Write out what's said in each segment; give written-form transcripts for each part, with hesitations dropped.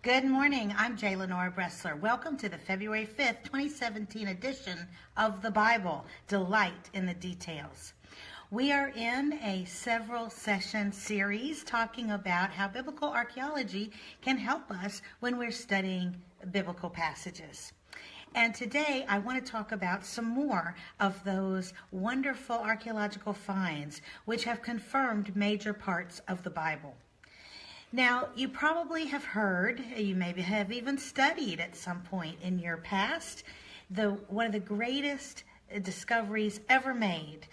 Good morning. I'm Lenora Bresler. Welcome to the February 5th, 2017 edition of the Bible, Delight in the Details. We are in a several session series talking about how biblical archaeology can help us when we're studying biblical passages. And today I want to talk about some more of those wonderful archaeological finds which have confirmed major parts of the Bible. Now, you probably have heard, you maybe have even studied at some point in your past, one of the greatest discoveries ever made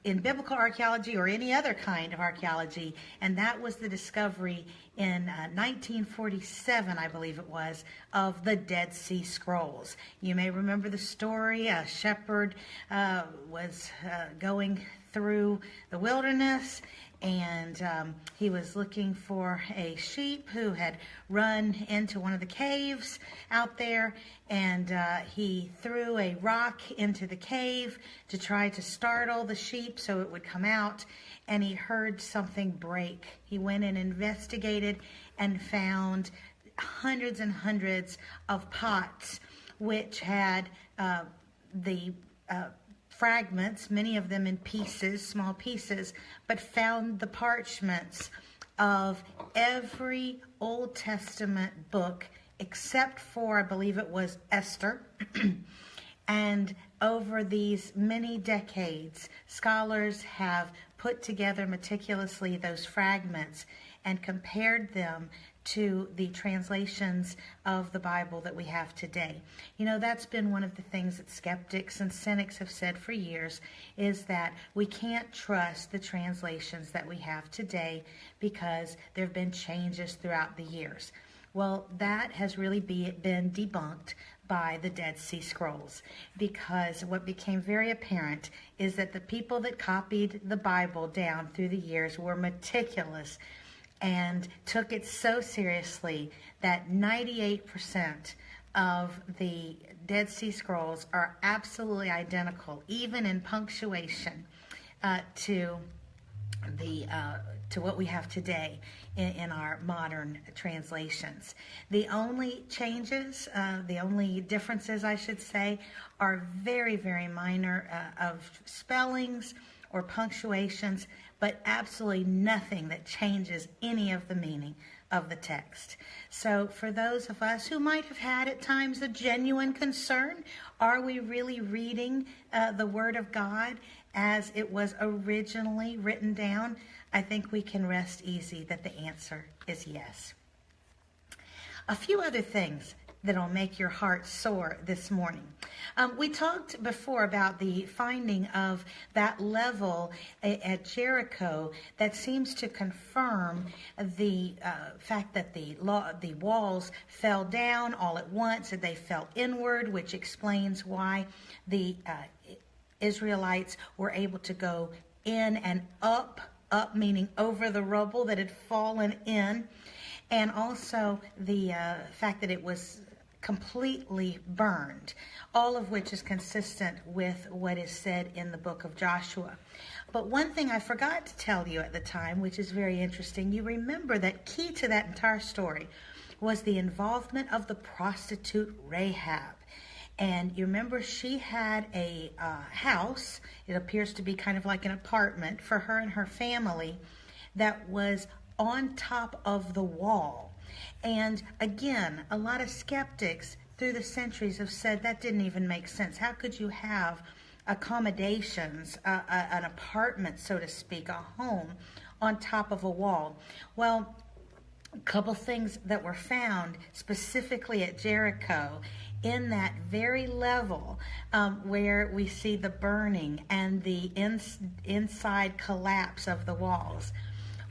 in biblical archaeology or any other kind of archaeology, and that was the discovery in 1947, I believe it was, of the Dead Sea Scrolls. You may remember the story. A shepherd was going through the wilderness, and he was looking for a sheep who had run into one of the caves out there, and he threw a rock into the cave to try to startle the sheep so it would come out, and he heard something break. He went and investigated and found hundreds and hundreds of pots which had the fragments, many of them in pieces, small pieces, but found the parchments of every Old Testament book except for, I believe it was Esther. And over these many decades, scholars have put together meticulously those fragments and compared them to the translations of the Bible that we have today. You know, that's been one of the things that skeptics and cynics have said for years, is that we can't trust the translations that we have today because there have been changes throughout the years. Well, that has really been debunked by the Dead Sea Scrolls, because what became very apparent is that the people that copied the Bible down through the years were meticulous and took it so seriously that 98% of the Dead Sea Scrolls are absolutely identical, even in punctuation, to what we have today in our modern translations. The only changes, the only differences, I should say, are very, very minor of spellings or punctuations, but absolutely nothing that changes any of the meaning of the text. So for those of us who might have had at times a genuine concern, are we really reading the Word of God as it was originally written down? I think we can rest easy that the answer is yes. A few other things that'll make your heart soar this morning. We talked before about the finding of that level at Jericho that seems to confirm the fact that the walls fell down all at once, and they fell inward, which explains why the Israelites were able to go in and up meaning over the rubble that had fallen in, and also the fact that it was completely burned, all of which is consistent with what is said in the book of Joshua. But one thing I forgot to tell you at the time, which is very interesting, you remember that key to that entire story was the involvement of the prostitute Rahab. And you remember she had a house, it appears to be kind of like an apartment for her and her family, that was on top of the wall. And again, a lot of skeptics through the centuries have said that didn't even make sense. How could you have accommodations, an apartment, so to speak, a home on top of a wall? Well, a couple things that were found specifically at Jericho in that very level where we see the burning and the inside collapse of the walls.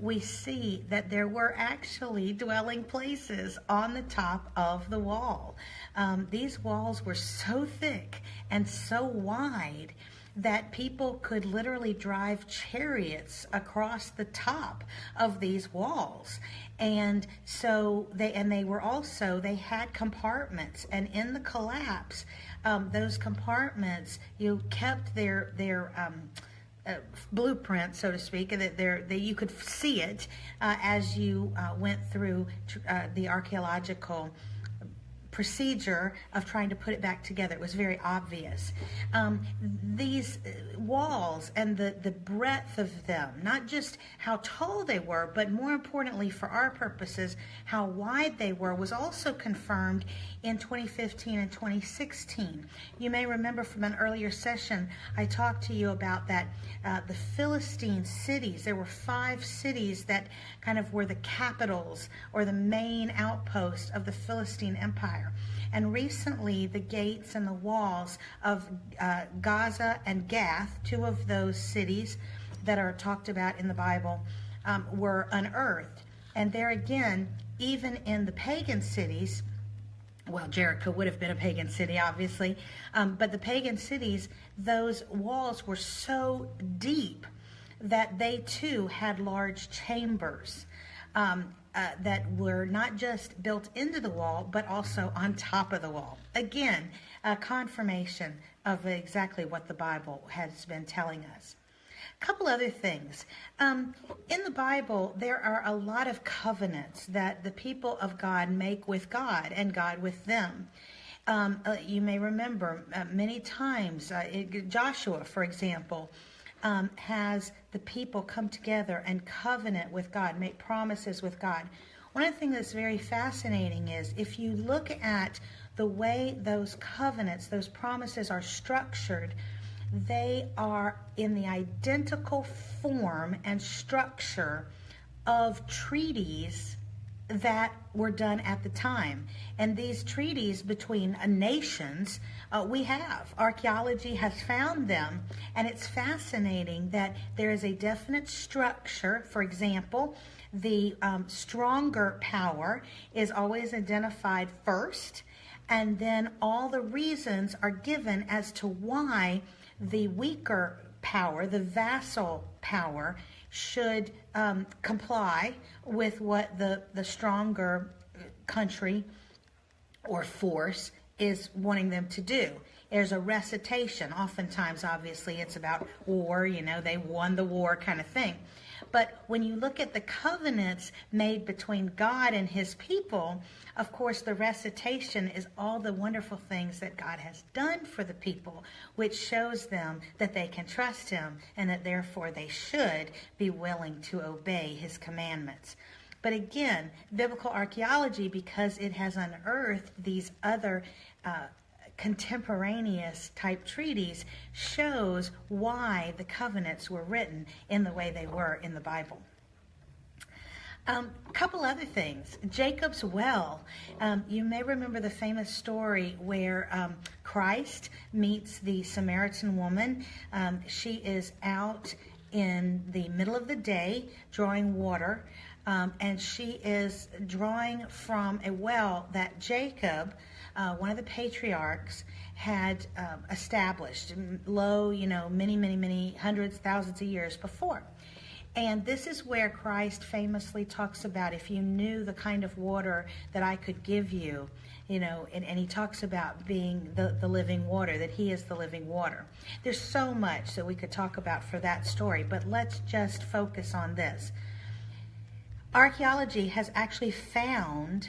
We see that there were actually dwelling places on the top of the wall. These walls were so thick and so wide that people could literally drive chariots across the top of these walls. And so they had compartments, and in the collapse, those compartments, kept their blueprint, so to speak, that you could see it as you went through the archaeological procedure of trying to put it back together. It was very obvious. These walls and the breadth of them, not just how tall they were, but more importantly for our purposes, how wide they were, was also confirmed in 2015 and 2016. You may remember from an earlier session, I talked to you about that the Philistine cities. There were 5 cities that kind of were the capitals or the main outposts of the Philistine Empire. And recently, the gates and the walls of Gaza and Gath, 2 of those cities that are talked about in the Bible, were unearthed. And there again, even in the pagan cities, well, Jericho would have been a pagan city, obviously, but the pagan cities, those walls were so deep that they too had large chambers that were not just built into the wall, but also on top of the wall. Again, a confirmation of exactly what the Bible has been telling us. A couple other things. In the Bible, there are a lot of covenants that the people of God make with God and God with them. You may remember many times, Joshua, for example, has the people come together and covenant with God, make promises with God. One of the things that's very fascinating is if you look at the way those covenants, those promises are structured, they are in the identical form and structure of treaties that were done at the time. And these treaties between nations, we have. Archaeology has found them, and it's fascinating that there is a definite structure. For example, the stronger power is always identified first, and then all the reasons are given as to why the weaker power, the vassal power, should comply with what the stronger country or force is wanting them to do. There's a recitation. Oftentimes, obviously, it's about war, they won the war kind of thing. But when you look at the covenants made between God and his people, of course, the recitation is all the wonderful things that God has done for the people, which shows them that they can trust him and that therefore they should be willing to obey his commandments. But again, biblical archaeology, because it has unearthed these other contemporaneous type treaties, shows why the covenants were written in the way they were in the Bible. A couple other things. Jacob's well. You may remember the famous story where Christ meets the Samaritan woman. She is out in the middle of the day drawing water, and she is drawing from a well that Jacob, one of the patriarchs, had established many hundreds, thousands of years before. And this is where Christ famously talks about, if you knew the kind of water that I could give you, and he talks about being the living water, that he is the living water. There's so much that we could talk about for that story, but let's just focus on this. Archaeology has actually found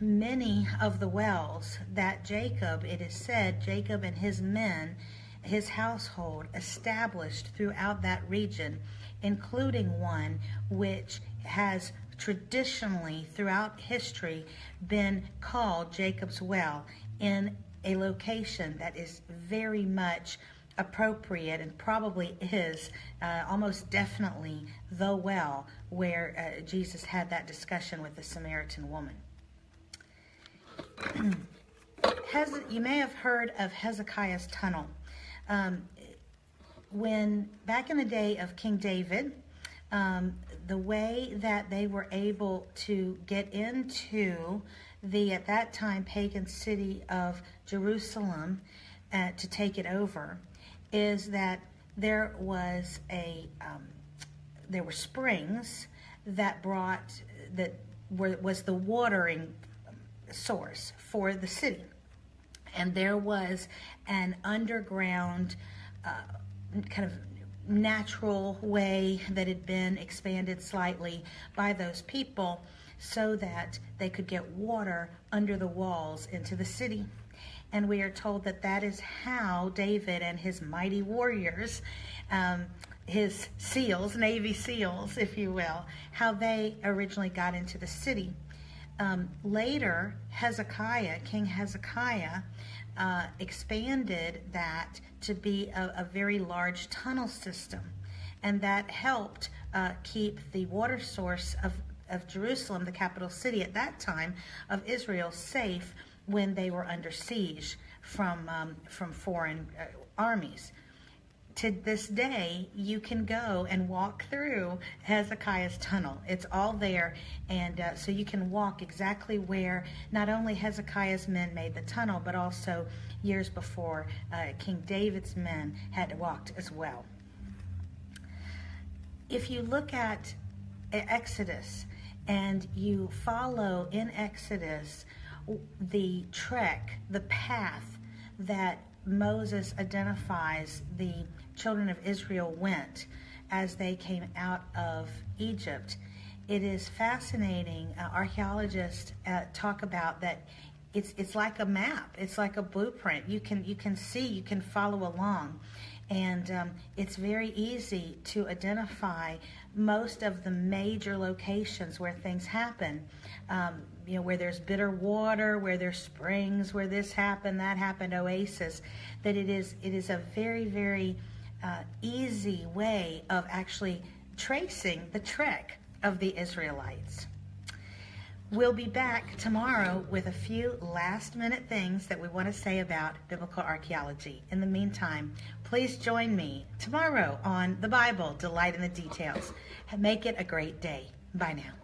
many of the wells that Jacob, it is said, Jacob and his men, his household, established throughout that region, including one which has traditionally throughout history been called Jacob's Well, in a location that is very much appropriate and probably is almost definitely the well where Jesus had that discussion with the Samaritan woman. You may have heard of Hezekiah's tunnel. When back in the day of King David, the way that they were able to get into the, at that time, pagan city of Jerusalem to take it over, is that there was there were springs that was the watering source for the city, and there was an underground kind of natural way that had been expanded slightly by those people so that they could get water under the walls into the city. And we are told that that is how David and his mighty warriors, his SEALs, Navy SEALs, if you will, how they originally got into the city. Later, King Hezekiah, expanded that to be a very large tunnel system. And that helped keep the water source of Jerusalem, the capital city at that time of Israel, safe when they were under siege from foreign armies. To this day, you can go and walk through Hezekiah's tunnel. It's all there, and so you can walk exactly where not only Hezekiah's men made the tunnel, but also years before King David's men had walked as well. If you look at Exodus and you follow in Exodus the trek, the path that Moses identifies the children of Israel went as they came out of Egypt, it is fascinating. Archaeologists talk about that it's like a map. It's like a blueprint. You can see, you can follow along. And it's very easy to identify most of the major locations where things happen. Where there's bitter water, where there's springs, where this happened, that happened, oasis. That it is a very, very easy way of actually tracing the trek of the Israelites. We'll be back tomorrow with a few last-minute things that we want to say about biblical archaeology. In the meantime, please join me tomorrow on The Bible, Delight in the Details. Make it a great day. Bye now.